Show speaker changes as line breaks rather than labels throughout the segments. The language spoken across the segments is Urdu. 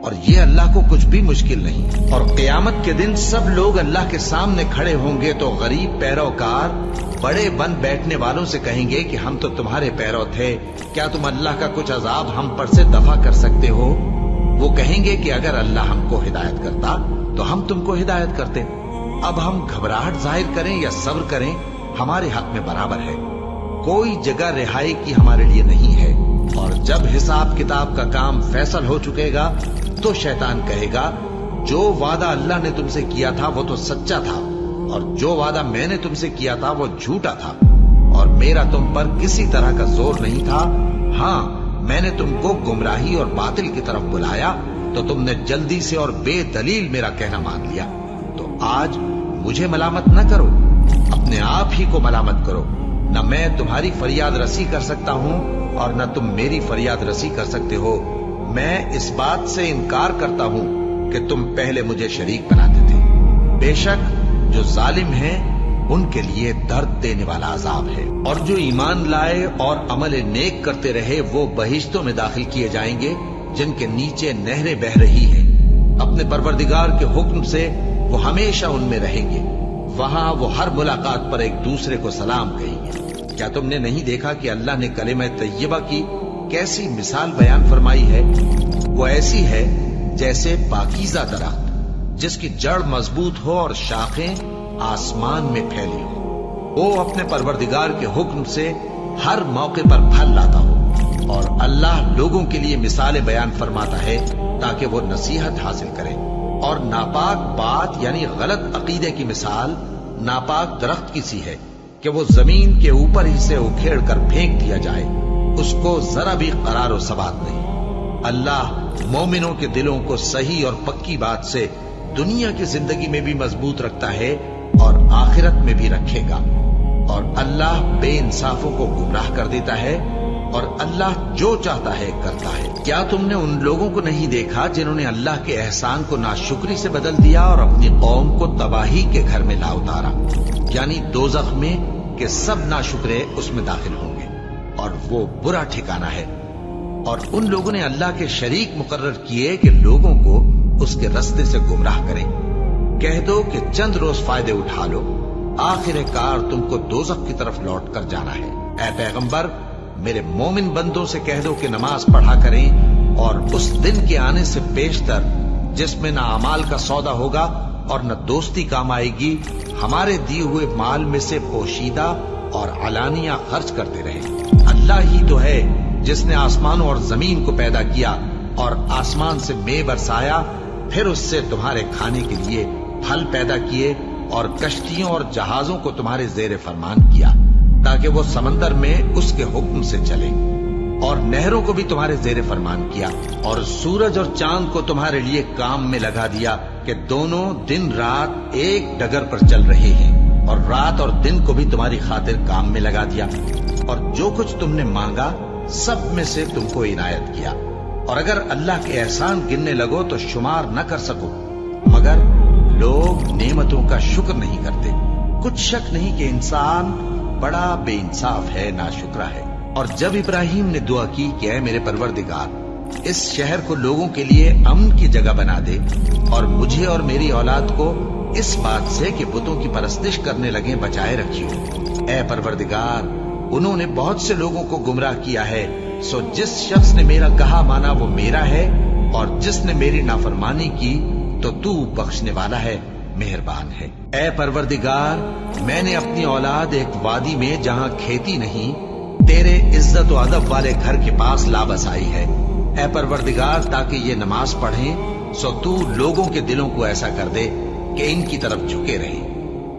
اور یہ اللہ کو کچھ بھی مشکل نہیں. اور قیامت کے دن سب لوگ اللہ کے سامنے کھڑے ہوں گے تو غریب پیروکار بڑے بن بیٹھنے والوں سے کہیں گے کہ ہم تو تمہارے پیرو تھے، کیا تم اللہ کا کچھ عذاب ہم پر سے دفع کر سکتے ہو؟ وہ کہیں گے کہ اگر اللہ ہم کو ہدایت کرتا تو ہم تم کو ہدایت کرتے. اب ہم گھبراہٹ ظاہر کریں یا صبر کریں ہمارے حق میں برابر ہے، کوئی جگہ رہائی کی ہمارے لیے نہیں ہے. اور جب حساب کتاب کا کام فیصل ہو چکے گا تو شیطان کہے گا جو وعدہ اللہ نے تم سے کیا تھا وہ تو سچا تھا، اور جو وعدہ میں نے تم سے کیا تھا وہ جھوٹا تھا، اور میرا تم پر کسی طرح کا زور نہیں تھا. ہاں میں نے تم کو گمراہی اور باطل کی طرف بلایا تو تم نے جلدی سے اور بے دلیل میرا کہنا مان لیا. تو آج مجھے ملامت نہ کرو، اپنے آپ ہی کو ملامت کرو. نہ میں تمہاری فریاد رسی کر سکتا ہوں اور نہ تم میری فریاد رسی کر سکتے ہو. میں اس بات سے انکار کرتا ہوں کہ تم پہلے مجھے شریک بناتے تھے. بے شک جو ظالم ہیں ان کے لیے درد دینے والا عذاب ہے. اور جو ایمان لائے اور عمل نیک کرتے رہے وہ بہشتوں میں داخل کیے جائیں گے جن کے نیچے نہریں بہہ رہی ہیں. اپنے پروردگار کے حکم سے وہ ہمیشہ ان میں رہیں گے. وہاں وہ ہر ملاقات پر ایک دوسرے کو سلام کہیں گے. کیا تم نے نہیں دیکھا کہ اللہ نے کلمہ طیبہ کی کیسی مثال بیان فرمائی ہے؟ وہ ایسی ہے جیسے پاکیزہ درخت جس کی جڑ مضبوط ہو اور شاخیں آسمان میں پھیلی ہو. وہ اپنے پروردگار کے حکم سے ہر موقع پر پھل لاتا ہو. اور اللہ لوگوں کے لیے مثالیں بیان فرماتا ہے تاکہ وہ نصیحت حاصل کریں. اور ناپاک بات یعنی غلط عقیدے کی مثال ناپاک درخت کی سی ہے کہ وہ زمین کے اوپر ہی سے اکھیڑ کر پھینک دیا جائے، اس کو ذرا بھی قرار و ثبات نہیں. اللہ مومنوں کے دلوں کو صحیح اور پکی بات سے دنیا کی زندگی میں بھی مضبوط رکھتا ہے اور آخرت میں بھی رکھے گا. اور اللہ بے انصافوں کو گمراہ کر دیتا ہے اور اللہ جو چاہتا ہے کرتا ہے. کیا تم نے ان لوگوں کو نہیں دیکھا جنہوں نے اللہ کے احسان کو ناشکری سے بدل دیا اور اپنی قوم کو تباہی کے گھر میں لا اتارا، یعنی دوزخ میں کہ سب ناشکرے اس میں داخل ہوں گے اور وہ برا ٹھکانہ ہے. اور ان لوگوں نے اللہ کے شریک مقرر کیے کہ لوگوں کو اس کے رستے سے گمراہ کریں. کہہ دو کہ چند روز فائدے اٹھا لو، آخر کار تم کو دوزخ کی طرف لوٹ کر جانا ہے. اے پیغمبر میرے مومن بندوں سے کہہ دو کہ نماز پڑھا کریں اور اس دن کے آنے سے پیشتر جس میں نہ اعمال کا سودا ہوگا اور نہ دوستی کام آئے گی ہمارے دیے ہوئے مال میں سے پوشیدہ اور علانیہ خرچ کرتے رہے. اللہ ہی تو ہے جس نے آسمانوں اور زمین کو پیدا کیا اور آسمان سے مے برسایا، پھر اس سے تمہارے کھانے کے لیے پھل پیدا کیے اور کشتیوں اور جہازوں کو تمہارے زیر فرمان کیا تاکہ وہ سمندر میں اس کے حکم سے چلے، اور نہروں کو بھی تمہارے زیر فرمان کیا، اور سورج اور چاند کو تمہارے لیے کام میں لگا دیا کہ دونوں دن رات ایک ڈگر پر چل رہے ہیں، اور رات اور دن کو بھی تمہاری خاطر کام میں لگا دیا، اور جو کچھ تم نے مانگا سب میں سے تم کو عنایت کیا. اور اگر اللہ کے احسان گننے لگو تو شمار نہ کر سکو، مگر لوگ نعمتوں کا شکر نہیں کرتے. کچھ شک نہیں کہ انسان بڑا بے انصاف ہے، ناشکرا ہے. اور جب ابراہیم نے دعا کی کہ اے میرے پروردگار اس شہر کو لوگوں کے لیے امن کی جگہ بنا دے اور مجھے اور میری اولاد کو اس بات سے کہ بتوں کی پرستش کرنے لگیں بچائے رکھیو. اے پروردگار انہوں نے بہت سے لوگوں کو گمراہ کیا ہے، سو جس شخص نے میرا کہا مانا وہ میرا ہے، اور جس نے میری نافرمانی کی تو تو بخشنے والا ہے، مہربان ہے. اے پروردگار میں نے اپنی اولاد ایک وادی میں جہاں کھیتی نہیں تیرے عزت و ادب والے گھر کے پاس لا بسائی ہے. اے پروردگار تاکہ یہ نماز پڑھیں سو تو لوگوں کے دلوں کو ایسا کر دے کہ ان کی طرف جھکے رہیں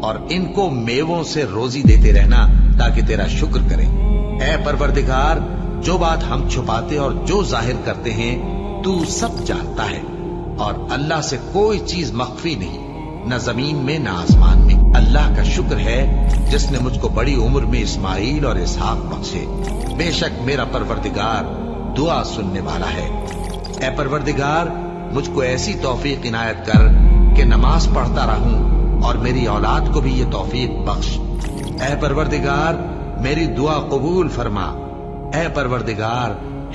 اور ان کو میووں سے روزی دیتے رہنا تاکہ تیرا شکر کریں. اے پروردگار جو بات ہم چھپاتے اور جو ظاہر کرتے ہیں تو سب جانتا ہے، اور اللہ سے کوئی چیز مخفی نہیں، نہ زمین میں نہ آسمان میں. اللہ کا شکر ہے جس نے مجھ کو بڑی عمر میں اسماعیل اور اسحاق بخشے. بے شک میرا پروردگار دعا سننے والا ہے. اے پروردگار مجھ کو ایسی توفیق عنایت کر کہ نماز پڑھتا رہوں اور میری اولاد کو بھی یہ توفیق بخش. اے پروردگار میری دعا قبول فرما. اے پروردگار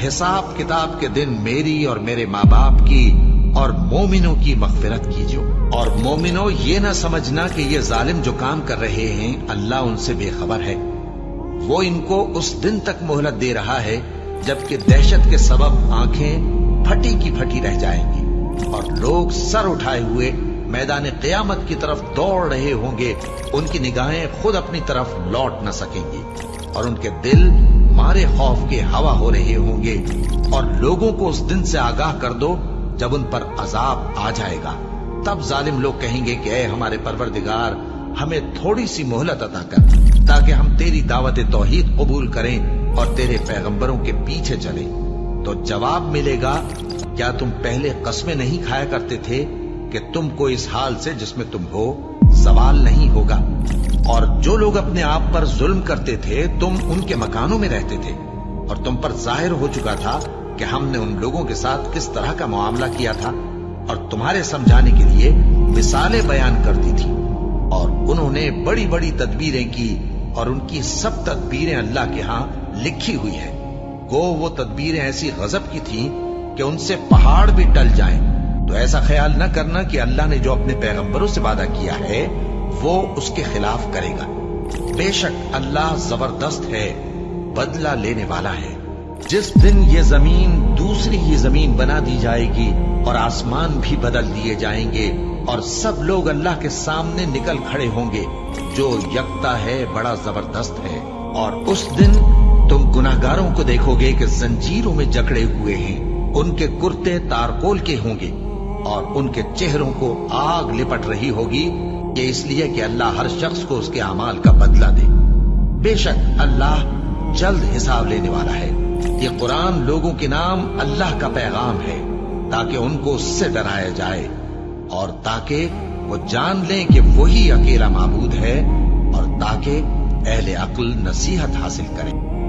حساب کتاب کے دن میری اور میرے ماں باپ کی اور مومنوں کی مغفرت کیجو۔ اور مومنوں یہ نہ سمجھنا کہ یہ ظالم جو کام کر رہے ہیں اللہ ان سے بے خبر ہے، وہ ان کو اس دن تک مہلت دے رہا ہے جبکہ دہشت کے سبب آنکھیں پھٹی کی پھٹی رہ جائیں گی اور لوگ سر اٹھائے ہوئے میدان قیامت کی طرف دوڑ رہے ہوں گے، ان کی نگاہیں خود اپنی طرف لوٹ نہ سکیں گی اور ان کے دل مارے خوف کے ہوا ہو رہے ہوں گے۔ اور لوگوں کو اس دن سے آگاہ کر دو جب ان پر عذاب آ جائے گا، تب ظالم لوگ کہیں گے کہ اے ہمارے پروردگار، ہمیں تھوڑی سی مہلت عطا کر تاکہ ہم تیری دعوت توحید قبول کریں اور تیرے پیغمبروں کے پیچھے چلیں۔ تو جواب ملے گا، کیا تم پہلے قسمیں نہیں کھایا کرتے تھے کہ تم کو اس حال سے جس میں تم ہو زوال نہیں ہوگا؟ اور جو لوگ اپنے آپ پر ظلم کرتے تھے تم ان کے مکانوں میں رہتے تھے، اور تم پر ظاہر ہو چکا تھا کہ ہم نے ان لوگوں کے ساتھ کس طرح کا معاملہ کیا تھا، اور تمہارے سمجھانے کے لیے مثالیں بیان کر دی تھی۔ اور انہوں نے بڑی بڑی تدبیریں کی اور ان کی سب تدبیریں اللہ کے ہاں لکھی ہوئی ہیں۔ گو وہ تدبیریں ایسی غضب کی تھیں کہ ان سے پہاڑ بھی ٹل جائیں۔ تو ایسا خیال نہ کرنا کہ اللہ نے جو اپنے پیغمبروں سے وعدہ کیا ہے وہ اس کے خلاف کرے گا۔ بے شک اللہ زبردست ہے، بدلہ لینے والا ہے۔ جس دن یہ زمین دوسری ہی زمین بنا دی جائے گی اور آسمان بھی بدل دیے جائیں گے اور سب لوگ اللہ کے سامنے نکل کھڑے ہوں گے، جو یکتا ہے بڑا زبردست ہے۔ اور اس دن تم گناہگاروں کو دیکھو گے کہ زنجیروں میں جکڑے ہوئے ہیں، ان کے کرتے تارکول کے ہوں گے اور ان کے چہروں کو آگ لپٹ رہی ہوگی، یہ اس لیے کہ اللہ ہر شخص کو اس کے اعمال کا بدلہ دے۔ بے شک اللہ جلد حساب لینے والا ہے۔ یہ قرآن لوگوں کے نام اللہ کا پیغام ہے تاکہ ان کو اس سے ڈرایا جائے اور تاکہ وہ جان لیں کہ وہی اکیلا معبود ہے اور تاکہ اہل عقل نصیحت حاصل کریں۔